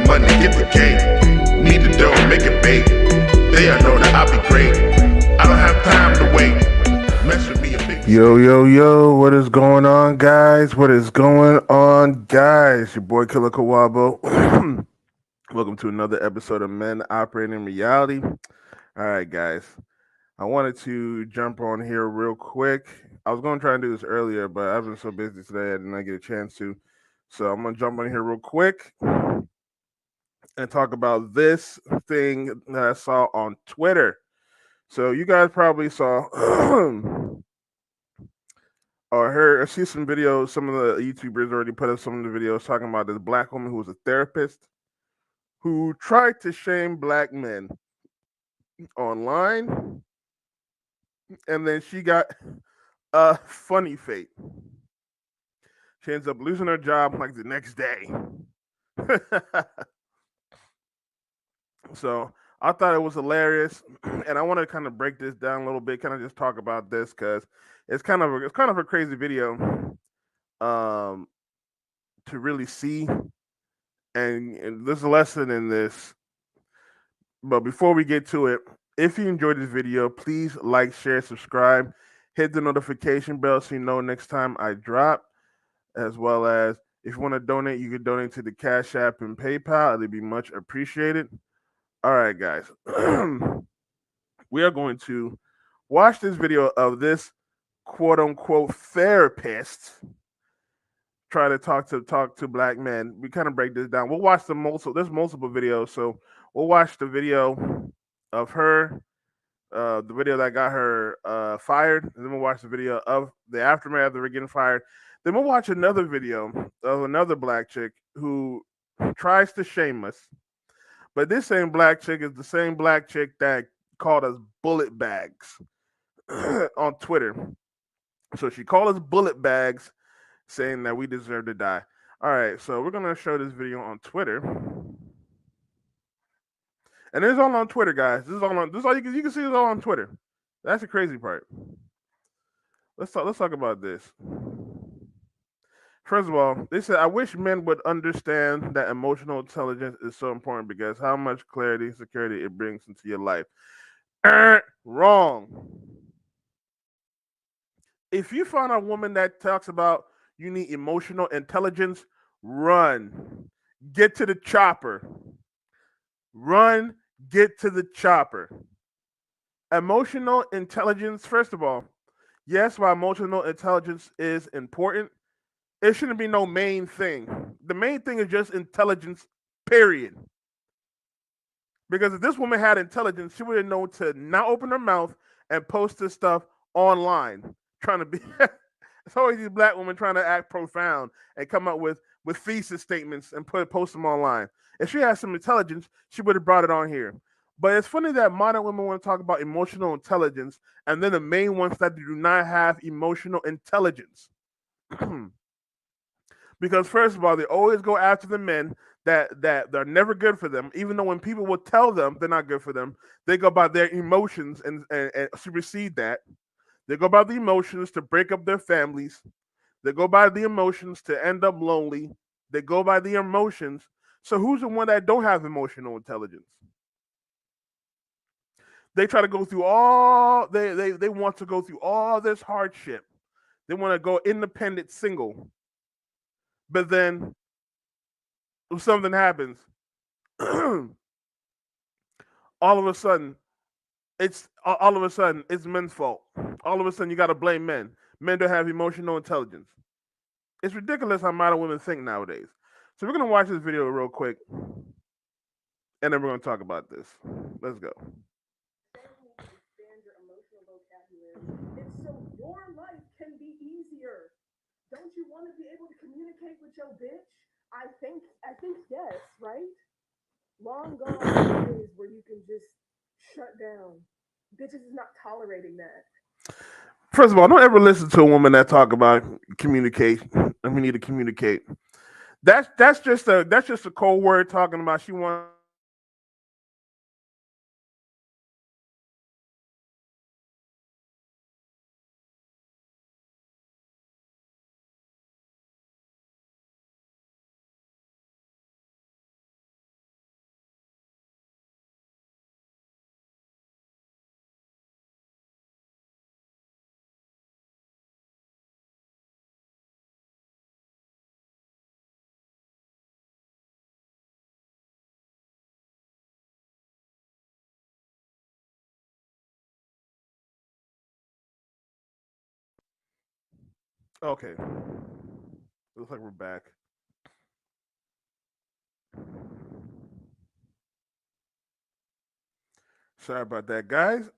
money, get the cake. Need the dough, make it bake. They all know that I'll be great. I don't have time to wait. Mess with me a big Yo, what is going on, guys? What is going on, guys? Your boy Killer Kawabo. Welcome to another episode of Men Operating in Reality. All right, guys. I wanted to jump on here real quick. I was going to try and do this earlier, but I've been so busy today I did not get a chance to. So I'm going to jump on here real quick and talk about this thing that I saw on Twitter. So you guys probably saw or heard or see some videos. Some of the YouTubers already put up some of the videos talking about this black woman who was a therapist who tried to shame black men online, and then she got a funny fate. She ends up losing her job like the next day. So I thought it was hilarious, and I want to kind of break this down a little bit, kind of just talk about this because it's kind of a crazy video um, to really see, and there's a lesson in this. But before we get to it, if you enjoyed this video, please like, share, subscribe, hit the notification bell so you know next time I drop, as well as if you want to donate, you can donate to the Cash App and PayPal. It'd be much appreciated. All right, guys. We are going to watch this video of this quote unquote therapist try to talk to black men. We kind of break this down. We'll watch there's multiple videos, so we'll watch the video of her, the video that got her fired, and then we'll watch the video of the aftermath of her getting fired. Then we'll watch another video of another black chick who tries to shame us. But this same black chick is the same black chick that called us bullet bags on Twitter. So she called us bullet bags, saying that we deserve to die. All right, so we're gonna show this video on Twitter, and it's all on Twitter, guys. This is all on. This is all you can see. It's all on Twitter. That's the crazy part. Let's talk about this. First of all, they said I wish men would understand that emotional intelligence is so important because how much clarity and security it brings into your life. Wrong. If you find a woman that talks about you need emotional intelligence, run. Get to the chopper. Run, get to the chopper. Emotional intelligence, first of all, yes, while emotional intelligence is important, it shouldn't be no main thing. The main thing is just intelligence, period. Because if this woman had intelligence, she would have known to not open her mouth and post this stuff online, trying to be. It's always these black women trying to act profound and come up with thesis statements and post them online. If she had some intelligence, she would have brought it on here. But it's funny that modern women want to talk about emotional intelligence, and then the main ones that do not have emotional intelligence. Because first of all, they always go after the men that they're never good for them, even though when people will tell them they're not good for them, they go by their emotions and supersede that. They go by the emotions to break up their families. They go by the emotions to end up lonely. They go by the emotions. So who's the one that don't have emotional intelligence? They try to go through all they want to go through all this hardship. They want to go independent single. But then if something happens, all of a sudden it's men's fault. All of a sudden you got to blame men. Men don't have emotional intelligence. It's ridiculous how modern women think nowadays. So we're gonna watch this video real quick, and then we're gonna talk about this. Let's go. Expand your emotional vocabulary. And so your life can be easier. Don't you want to be able to communicate with your bitch? I think yes, right? Long gone are the days where you can just shut down. Bitches is not tolerating that. First of all, don't ever listen to a woman that talk about communication. And we need to communicate. That's just a cold word talking about she wants to be independent. She wants to be independent. She wants to be independent. Okay, looks like we're back. Sorry about that, guys.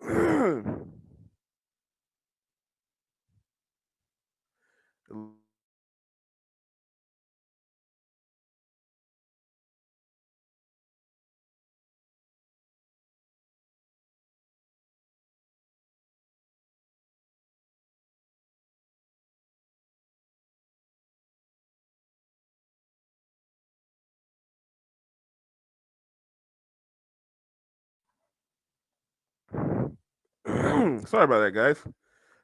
Sorry about that, guys.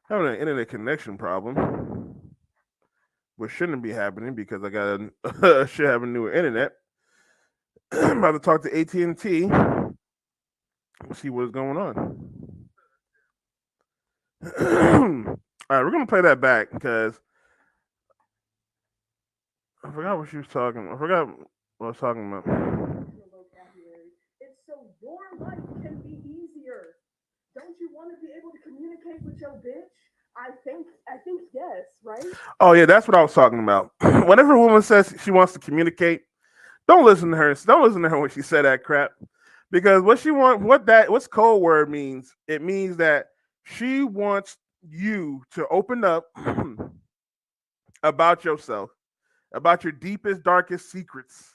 Having an internet connection problem, which shouldn't be happening because I got should have a newer internet. I'm about to talk to AT&T, see what's going on. All right, we're gonna play that back because I forgot what she was talking. I forgot what I was talking about. vocabulary. It's so your life can be easier. Don't you want to be able to communicate with your bitch? I think yes, right? Oh yeah, that's what I was talking about. Whenever a woman says she wants to communicate, don't listen to her. Don't listen to her when she said that crap. Because what's code word means? It means that she wants you to open up about yourself, about your deepest, darkest secrets.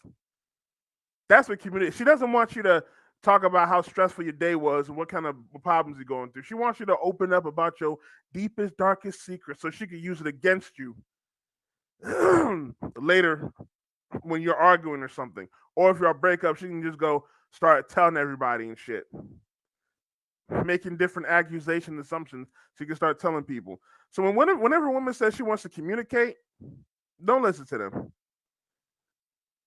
That's what community. She doesn't want you to talk about how stressful your day was and what kind of problems you're going through. She wants you to open up about your deepest, darkest secrets so she can use it against you later when you're arguing or something. Or if you're a breakup, she can just go start telling everybody and shit, making different accusation assumptions. She can start telling people. So whenever a woman says she wants to communicate, don't listen to them.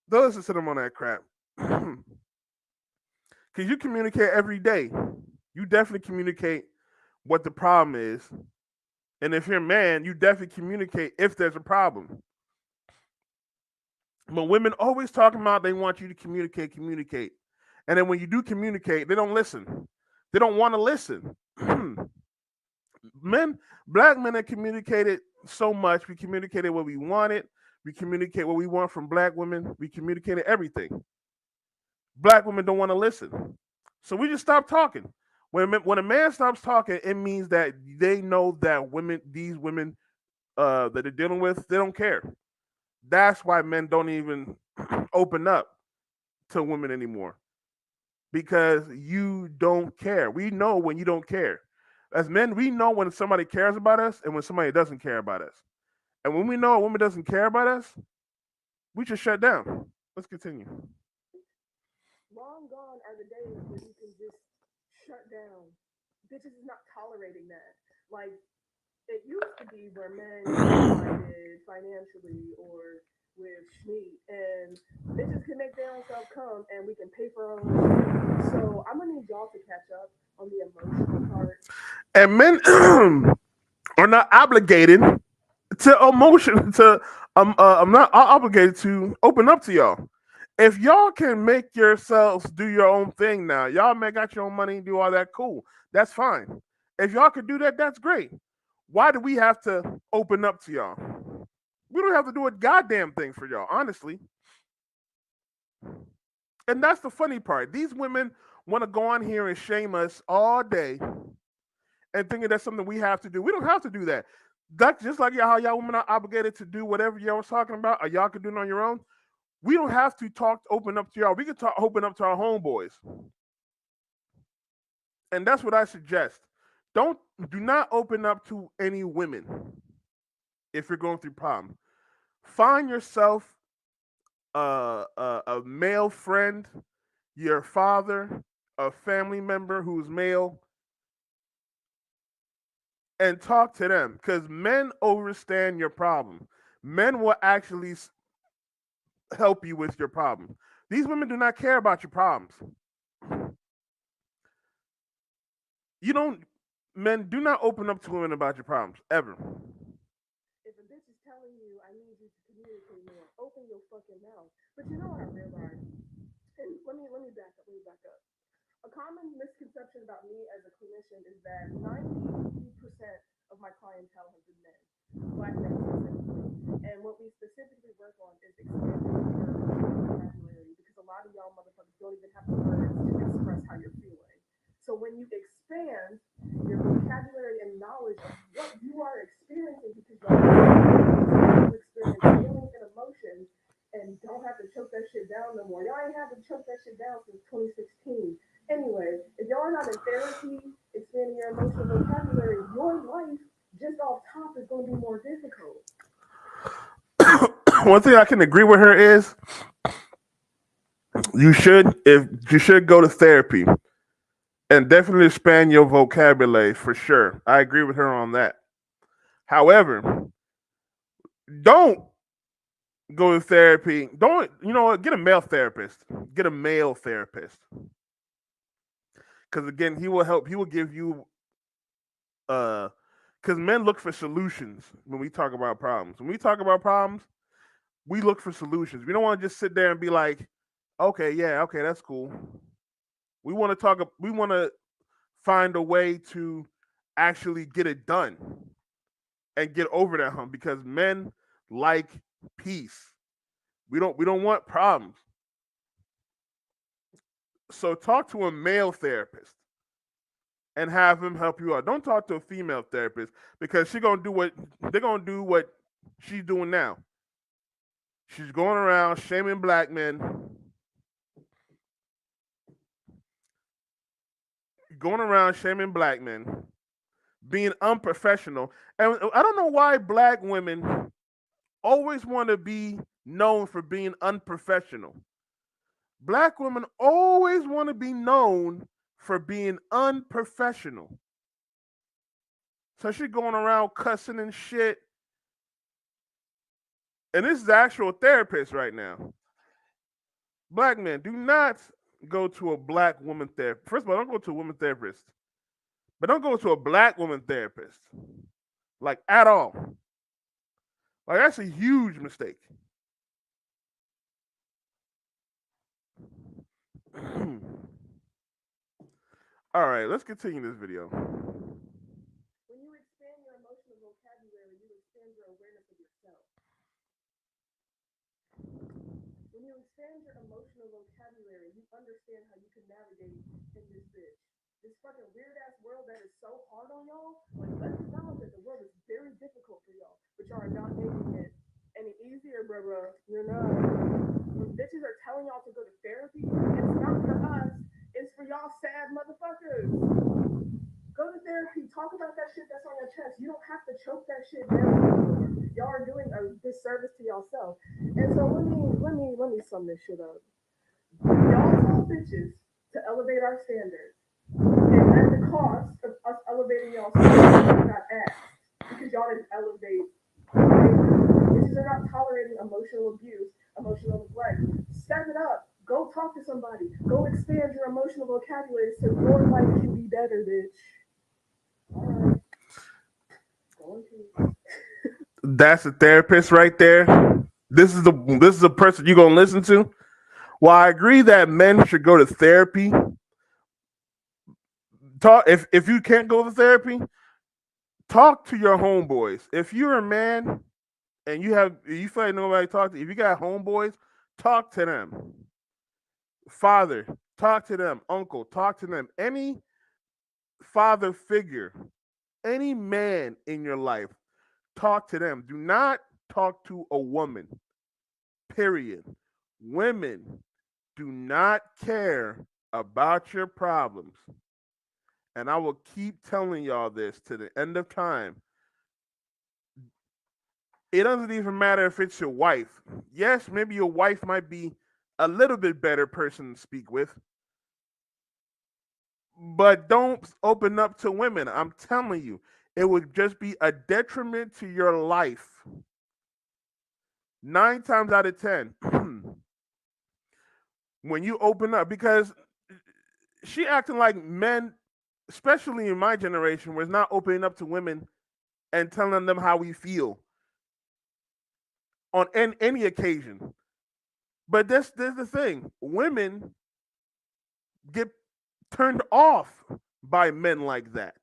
Don't listen to them on that crap. Because you communicate every day. You definitely communicate what the problem is. And if you're a man, you definitely communicate if there's a problem. But women always talking about they want you to communicate, communicate. And then when you do communicate, they don't listen. They don't want to listen. Men, black men have communicated so much. We communicated what we wanted. We communicate what we want from black women. We communicated everything. Black women don't want to listen. So we just stop talking. When a man stops talking, it means that they know that these women that they're dealing with, they don't care. That's why men don't even open up to women anymore because you don't care. We know when you don't care. As men, we know when somebody cares about us and when somebody doesn't care about us. And when we know a woman doesn't care about us, we just shut down. Let's continue. Long gone are the days where you can just shut down. Bitches is not tolerating that. Like it used to be where men were divided financially or with Schmeat and bitches can make their own self come and we can pay for our own shit. So I'm gonna need y'all to catch up on the emotional part. And men are not obligated to emotion to I'm not obligated to open up to y'all. If y'all can make yourselves do your own thing now, y'all make out your own money and do all that, cool. That's fine. If y'all could do that, that's great. Why do we have to open up to y'all? We don't have to do a goddamn thing for y'all, honestly. And that's the funny part. These women want to go on here and shame us all day and thinking that's something we have to do. We don't have to do that. That's just like how y'all women are obligated to do whatever y'all was talking about, or y'all can do it on your own. We don't have to open up to y'all. We can talk, open up to our homeboys, and that's what I suggest. Don't do not open up to any women if you're going through problems. Find yourself a male friend, your father, a family member who's male, and talk to them because men understand your problem. Men will actually help you with your problem. These women do not care about your problems. You don't, men do not open up to women about your problems ever. If a bitch is telling you I need you to communicate more, open your fucking mouth. But you know what I realized? And let me back up. Let me back up. A common misconception about me as a clinician is that 90% of my clientele have been men. black men specifically. And what we specifically work on is expanding your emotional vocabulary because a lot of y'all motherfuckers don't even have the words to express how you're feeling. So when you expand your vocabulary and knowledge of what you are experiencing, because y'all to experience feelings and emotions and don't have to choke that shit down no more. Y'all ain't had to choke that shit down since 2016. Anyway, if y'all are not in therapy, expanding your emotional vocabulary, your life just off top is going to be more difficult. One thing I can agree with her is you should go to therapy and definitely expand your vocabulary for sure. I agree with her on that. However, don't go to therapy. Don't you know what? Get a male therapist. Get a male therapist because again, he will help. He will give you uh because men look for solutions when we talk about problems. When we talk about problems, we look for solutions. We don't want to just sit there and be like, okay, yeah, okay, that's cool. We want to talk. We want to find a way to actually get it done and get over that hump because men like peace. We don't want problems. So talk to a male therapist and have him help you out. Don't talk to a female therapist because they're gonna do what she's doing now. She's going around shaming black men, going around shaming black men, being unprofessional. And I don't know why black women always want to be known for being unprofessional. Black women always want to be known for being unprofessional. So she's going around cussing and shit. And this is the actual therapist right now. Black men, do not go to a black woman therapist. First of all, don't go to a woman therapist. But don't go to a black woman therapist. Like at all. Like that's a huge mistake. All right, let's continue this video. When you expand your emotional vocabulary, you expand your awareness of yourself. When you expand your emotional vocabulary, you understand how you can navigate in this bitch. This fucking weird ass world that is so hard on y'all. Like, let's acknowledge that the world is very difficult for y'all, but y'all are not making it any easier, bro. You're not. When bitches are telling y'all to go to therapy, it's not for us. It's for y'all sad motherfuckers. Go to therapy. Talk about that shit that's on your chest. You don't have to choke that shit down anymore. Y'all are doing a disservice to yourself. And so let me sum this shit up. Y'all told bitches to elevate our standards, and at the cost of us elevating y'all standards, y'all got asked because y'all didn't elevate behavior. Bitches are not tolerating emotional abuse, emotional neglect. Step it up. Go talk to somebody. Go expand your emotional vocabulary so your life can be better, bitch. All right. Go in peace. That's a therapist right there. This is a person you're gonna listen to. While I agree that men should go to therapy, talk if you can't go to therapy, talk to your homeboys. If you're a man and you feel like nobody talk to you, if you got homeboys, talk to them. Father, talk to them. Uncle, talk to them. Any father figure, any man in your life, talk to them. Do not talk to a woman. Period. Women do not care about your problems. And I will keep telling y'all this to the end of time. It doesn't even matter if it's your wife. Yes, maybe your wife might be a little bit better person to speak with, but don't open up to women. I'm telling you, it would just be a detriment to your life. 9 times out of 10, when you open up, because she acting like men, especially in my generation, was not opening up to women and telling them how we feel on any occasion. But there's the thing: women get turned off by men like that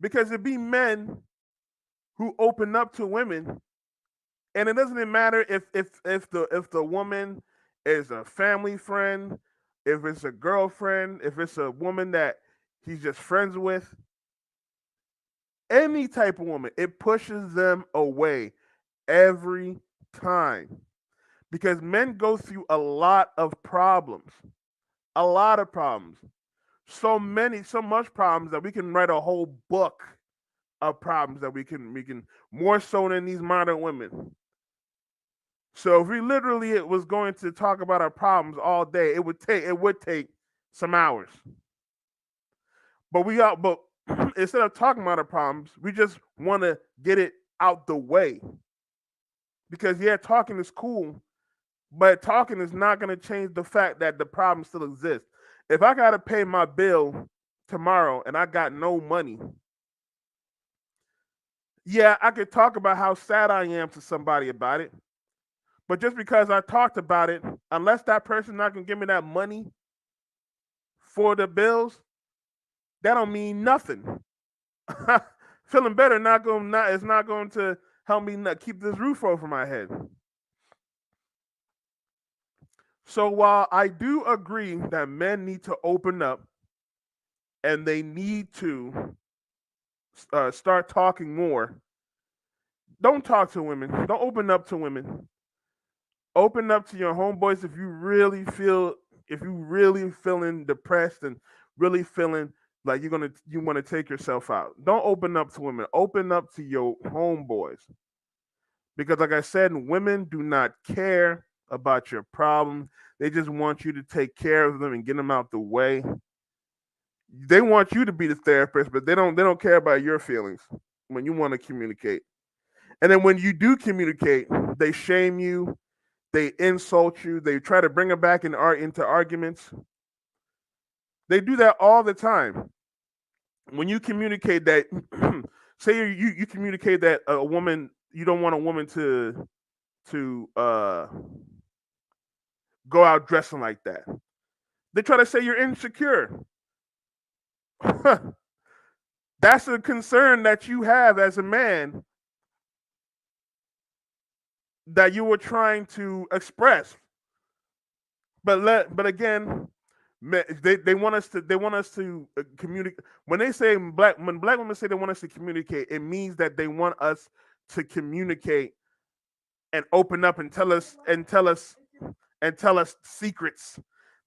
because it be men who open up to women, and it doesn't even matter if the woman is a family friend, if it's a girlfriend, if it's a woman that he's just friends with, any type of woman, it pushes them away every time because men go through a lot of problems, a lot of problems, so much problems that we can write a whole book of problems that we can more so than these modern women. So if we literally it was going to talk about our problems all day, it would take some hours. But instead of talking about our problems, we just want to get it out the way. Because yeah, talking is cool, but talking is not going to change the fact that the problem still exists. If I got to pay my bill tomorrow and I got no money, yeah, I could talk about how sad I am to somebody about it. But just because I talked about it, unless that person not gonna give me that money for the bills, that don't mean nothing. Feeling better not is not going to help me not keep this roof over my head. So while I do agree that men need to open up and they need to start talking more, don't talk to women. Don't open up to women. Open up to your homeboys if you really feeling depressed and really feeling like you want to take yourself out. Don't open up to women. Open up to your homeboys. Because like I said, women do not care about your problem. They just want you to take care of them and get them out the way. They want you to be the therapist, but they don't care about your feelings when you want to communicate. And then when you do communicate, they shame you, they insult you, they try to bring it back into arguments. They do that all the time. When you communicate that, say you communicate that a woman you don't want a woman to go out dressing like that. They try to say you're insecure. That's a concern that you have as a man that you were trying to express. But again, they want us to communicate. When black women say they want us to communicate, it means that they want us to communicate and open up and tell us secrets.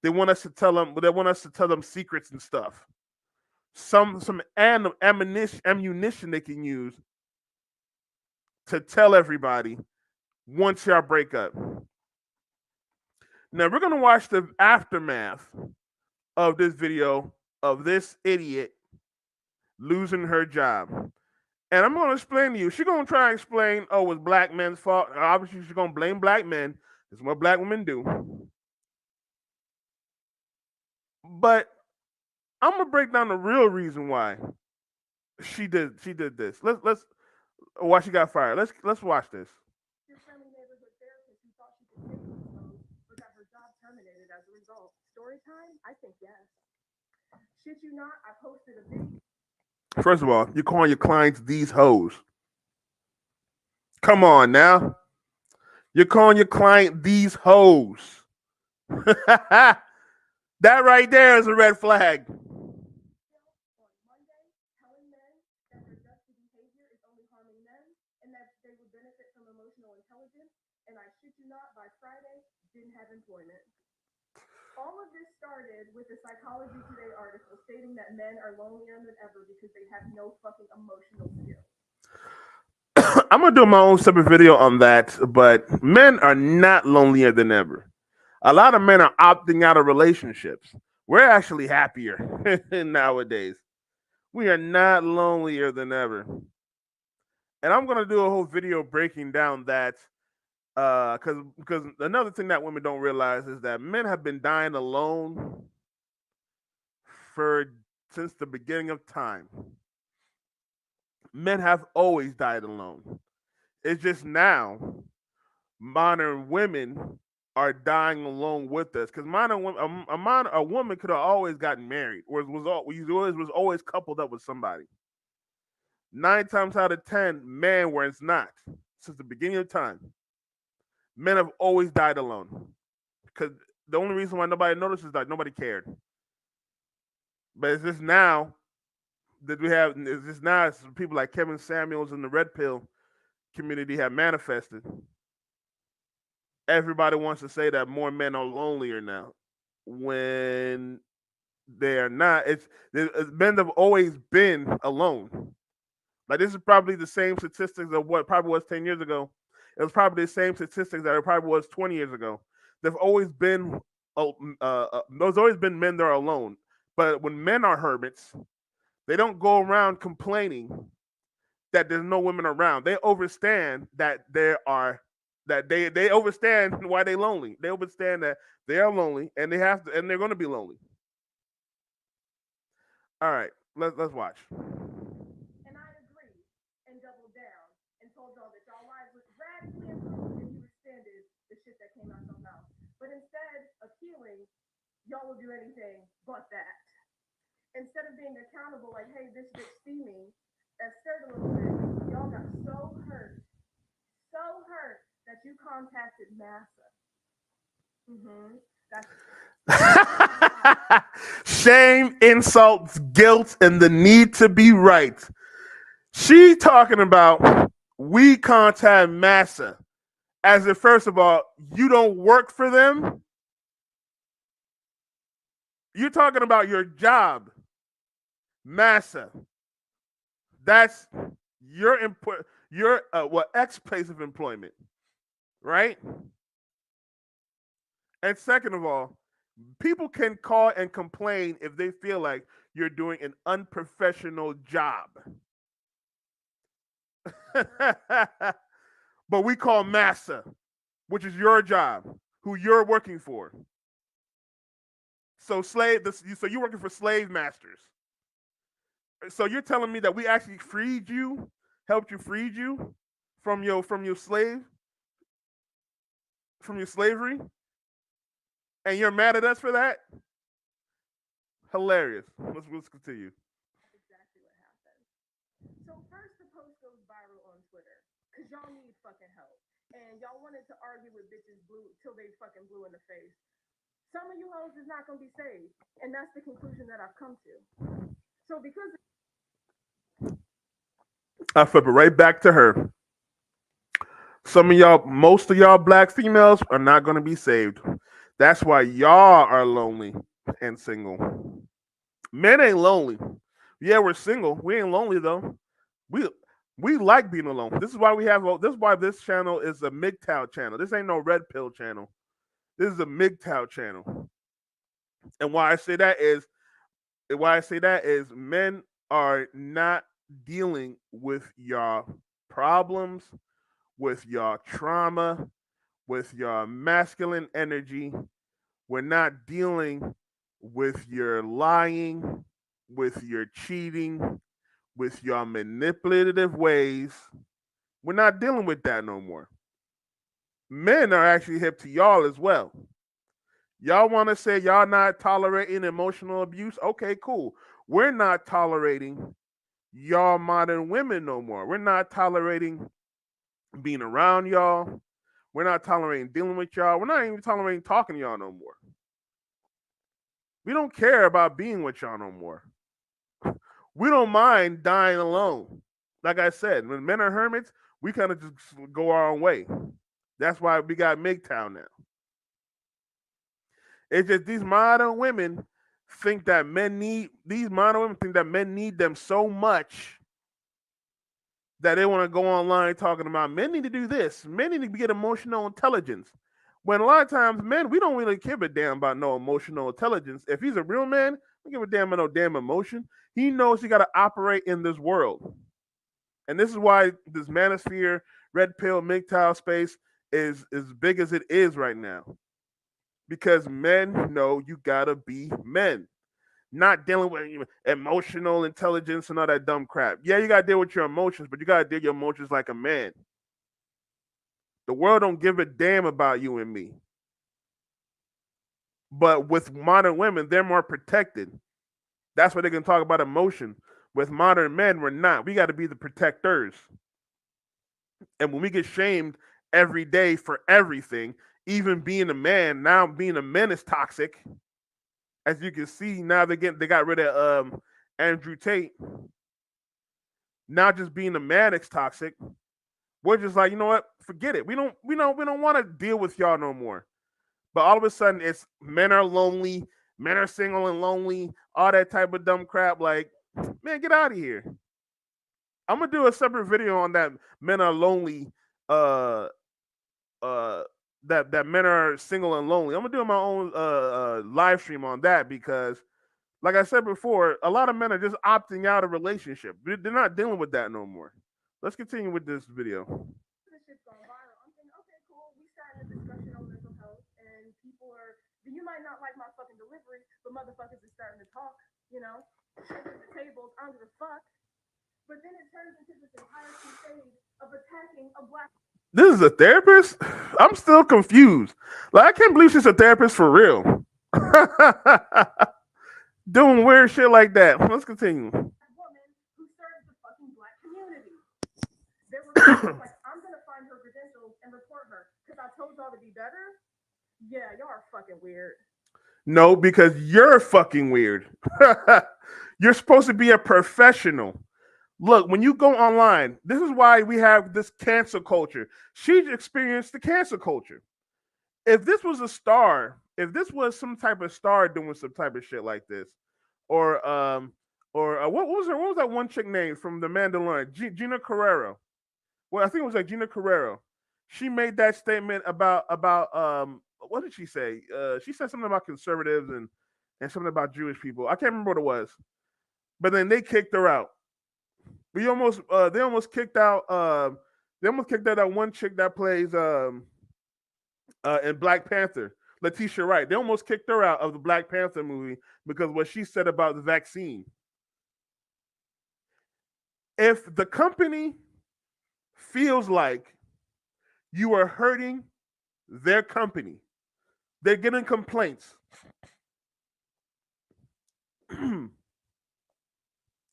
They want us to tell them secrets and stuff. Some ammunition they can use to tell everybody once y'all break up. Now we're gonna watch the aftermath of this video of this idiot losing her job. And I'm gonna explain to you. She's gonna try and explain, oh, it's black men's fault. Obviously, she's gonna blame black men. It's what black women do. But I'm gonna break down the real reason why she did this. Let's why she got fired. Let's watch this. Your friendly neighborhood therapist who thought she could save themselves but got her job terminated as a result. Story time? I think yes. Shit you not, I posted a video. First of all, you're calling your clients these hoes. Come on now. You're calling your client these hoes. That right there is a red flag. On Monday, telling men that their dusty behavior is only harming them and that they would benefit from emotional intelligence. And I shit you not, by Friday, didn't have employment. All of this started with a Psychology Today article stating that men are lonelier than ever because they have no fucking emotional skills. I'm gonna do my own separate video on that, but men are not lonelier than ever. A lot of men are opting out of relationships. We're actually happier nowadays. We are not lonelier than ever. And I'm gonna do a whole video breaking down that because another thing that women don't realize is that men have been dying alone for since the beginning of time. Men have always died alone. It's just now modern women are dying alone with us because a woman could have always gotten married or was always coupled up with somebody. Nine times out of 10, man, where it's not. Since the beginning of time, men have always died alone. Because the only reason why nobody noticed is that nobody cared. But it's just now that we have, it's just now it's people like Kevin Samuels and the Red Pill community have manifested. Everybody wants to say that more men are lonelier now when they are not. Men have always been alone. Like this is probably the same statistics of what probably was 10 years ago. It was probably the same statistics that it probably was 20 years ago. There've always been there's always been men that are alone. But when men are hermits, they don't go around complaining that there's no women around. They understand that there are that they understand why they're lonely. They understand that they are lonely and they have to and they're going to be lonely. All right, let's watch. And I agree and doubled down and told y'all that y'all lives would radically improve if you extended the shit that came out your mouth. But instead of healing, y'all will do anything but that. Instead of being accountable, like, hey, this bitch see me, and stirred a little bit, y'all got so hurt that you contacted NASA. That's Shame, insults, guilt, and the need to be right. She talking about we contact massa as if first of all you don't work for them. You're talking about your job, massa. That's your your X place of employment, right? And second of all, people can call and complain if they feel like you're doing an unprofessional job. But we call massa, which is your job, who you're working for. So you're working for slave masters. So you're telling me that we actually freed you, helped you freed you from your slavery, and you're mad at us for that? Hilarious. Let's continue. exactly what happened. So first the post goes viral on Twitter because y'all need fucking help. And y'all wanted to argue with bitches blue till they fucking blue in the face. Some of you hoes is not gonna be saved. And that's the conclusion that I've come to. So because I flip it right back to her. Most of y'all black females are not going to be saved. That's why y'all are lonely and single. Men ain't lonely. Yeah, we're single. We ain't lonely though. We we like being alone. This is why we have. This is why this channel is a MGTOW channel. This ain't no red pill channel. This is a MGTOW channel. And why I say that is men are not dealing with your problems, with your trauma, with your masculine energy. We're not dealing with your lying, with your cheating, with your manipulative ways. We're not dealing with that no more. Men are actually hip to y'all as well. Y'all want to say y'all not tolerating emotional abuse? Okay, cool. We're not tolerating y'all modern women no more. We're not tolerating being around y'all. We're not tolerating dealing with y'all. We're not even tolerating talking to y'all no more. We don't care about being with y'all no more. We don't mind dying alone. Like I said, when men are hermits, we kind of just go our own way. That's why we got MGTOW now. It's just these modern women think that men need them so much that they want to go online talking about men need to do this. Men need to get emotional intelligence. When a lot of times men, we don't really give a damn about no emotional intelligence. If he's a real man, don't give a damn about no damn emotion. He knows he got to operate in this world. And this is why this manosphere, red pill, MGTOW space is as big as it is right now. Because men know you gotta be men. Not dealing with emotional intelligence and all that dumb crap. Yeah, you gotta deal with your emotions, but you gotta deal with your emotions like a man. The world don't give a damn about you and me. But with modern women, they're more protected. That's why they can talk about emotion. With modern men, we're not. We got to be the protectors. And when we get shamed every day for everything, even being a man, now being a man is toxic. As you can see, now they got rid of Andrew Tate. Now just being a man is toxic. We're just like, you know what? Forget it. We don't want to deal with y'all no more. But all of a sudden, it's men are lonely, men are single and lonely, all that type of dumb crap. Like, man, get out of here. I'm gonna do a separate video on that. Men are lonely. Uh, uh, that men are single and lonely. I'm gonna do my own live stream on that because, like I said before, a lot of men are just opting out of relationship. They're not dealing with that no more. Let's continue with this video. This shit's gone viral. I'm thinking, okay, cool. We starting a discussion on mental health, and people are. You might not like my fucking delivery, but motherfuckers are starting to talk. You know, shaking the tables. I don't give a fuck. But then it turns into this entire crusade of attacking a black. This is a therapist? I'm still confused. Like, I can't believe she's a therapist for real. Doing weird shit like that. Let's continue. Woman who serves the fucking black community. There were like, I'm gonna find her credentials and report her because I told y'all to be better. Yeah, y'all are fucking weird. No, because you're fucking weird. You're supposed to be a professional. Look, when you go online, this is why we have this cancel culture. She's experienced the cancel culture. If this was a star, if this was some type of star doing some type of shit like this, or what was that one chick name from The Mandalorian? Gina Carrero. Well, I think it was like Gina Carrero. She made that statement about what did she say? She said something about conservatives and something about Jewish people. I can't remember what it was. But then they kicked her out. They almost kicked out that one chick that plays in Black Panther, Letitia Wright. They almost kicked her out of the Black Panther movie because what she said about the vaccine. If the company feels like you are hurting their company, they're getting complaints.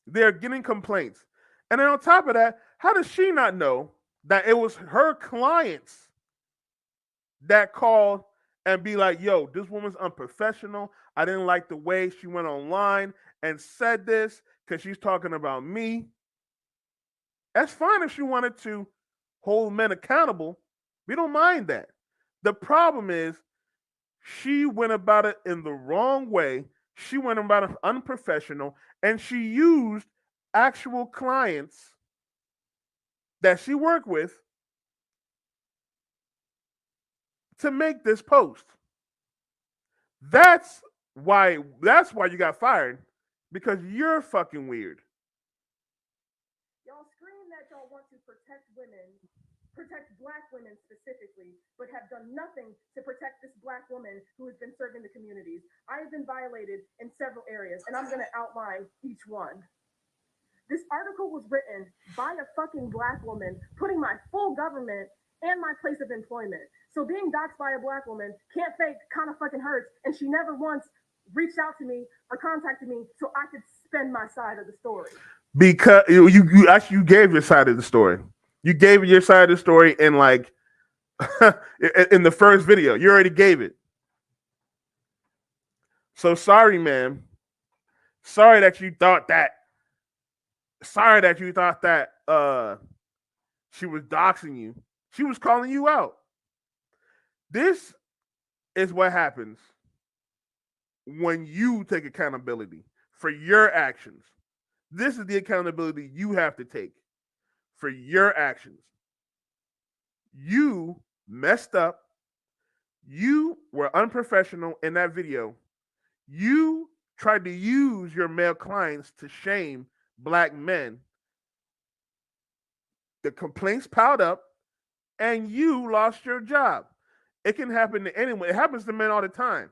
They're getting complaints. And then on top of that, how does she not know that it was her clients that called and be like, yo, this woman's unprofessional. I didn't like the way she went online and said this because she's talking about me. That's fine if she wanted to hold men accountable. We don't mind that. The problem is she went about it in the wrong way. She went about it unprofessional, and she used actual clients that she worked with to make this post. That's why you got fired, because you're fucking weird. Y'all scream that y'all want to protect women, protect black women specifically, but have done nothing to protect this black woman who has been serving the communities. I have been violated in several areas, and I'm going to outline each one. This article was written by a fucking black woman, putting my full government and my place of employment. So being doxxed by a black woman can't fake, kind of fucking hurts, and she never once reached out to me or contacted me so I could spend my side of the story. Because you actually you gave your side of the story. You gave your side of the story in like in the first video. You already gave it. So sorry, man. Sorry that you thought that. Sorry that you thought that she was doxing you. She was calling you out. This is what happens when you take accountability for your actions. This is the accountability you have to take for your actions. You messed up. You were unprofessional in that video. You tried to use your male clients to shame black men. The complaints piled up and you lost your job. It can happen to anyone. It happens to men all the time.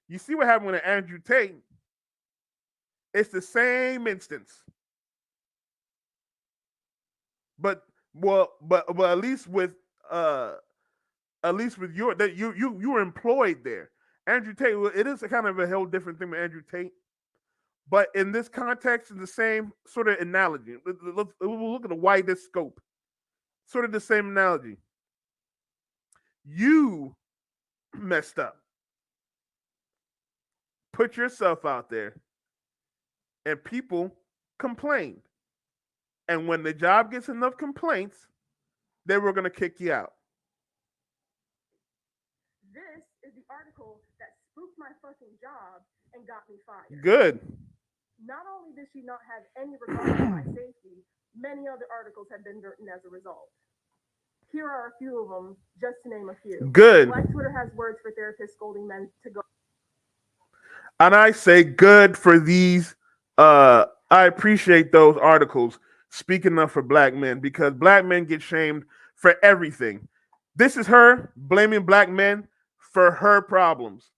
You see what happened with Andrew Tate? It's the same instance. But at least with your that you were employed there. Andrew Tate, it is a kind of a whole different thing with Andrew Tate. But in this context, in the same sort of analogy, we'll look at the widest scope. Sort of the same analogy. You messed up. Put yourself out there, and people complained. And when the job gets enough complaints, they were going to kick you out. This is the article that spooked my fucking job and got me fired. Good. Not only did she not have any regard for my safety, many other articles have been written as a result. Here are a few of them, just to name a few. Good. Black Twitter has words for therapists scolding men to go. And I say good for these. I appreciate those articles speaking up for black men because black men get shamed for everything. This is her blaming black men for her problems,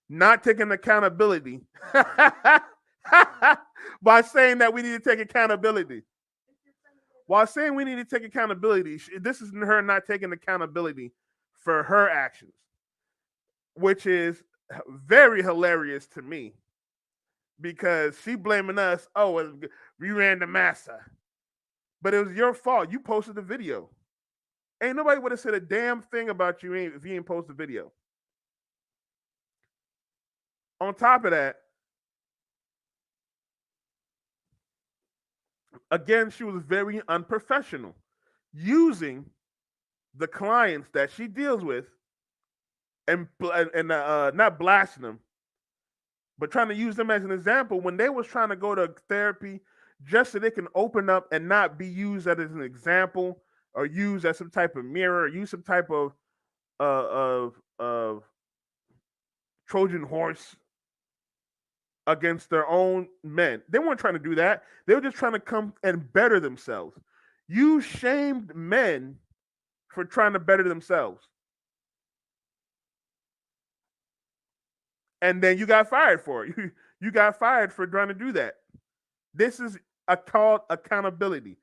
not taking accountability by saying that we need to take accountability. While saying we need to take accountability, this is her not taking accountability for her actions, which is very hilarious to me because she blaming us. Oh, we ran the massa, but it was your fault. You posted the video. Ain't nobody would have said a damn thing about you if you ain't post the video. On top of that, again, she was very unprofessional, using the clients that she deals with and not blasting them, but trying to use them as an example when they was trying to go to therapy just so they can open up and not be used as an example or used as some type of mirror or use some type of Trojan horse against their own men. They weren't trying to do that. They were just trying to come and better themselves. You shamed men for trying to better themselves. And then you got fired for it. You got fired for trying to do that. This is called accountability.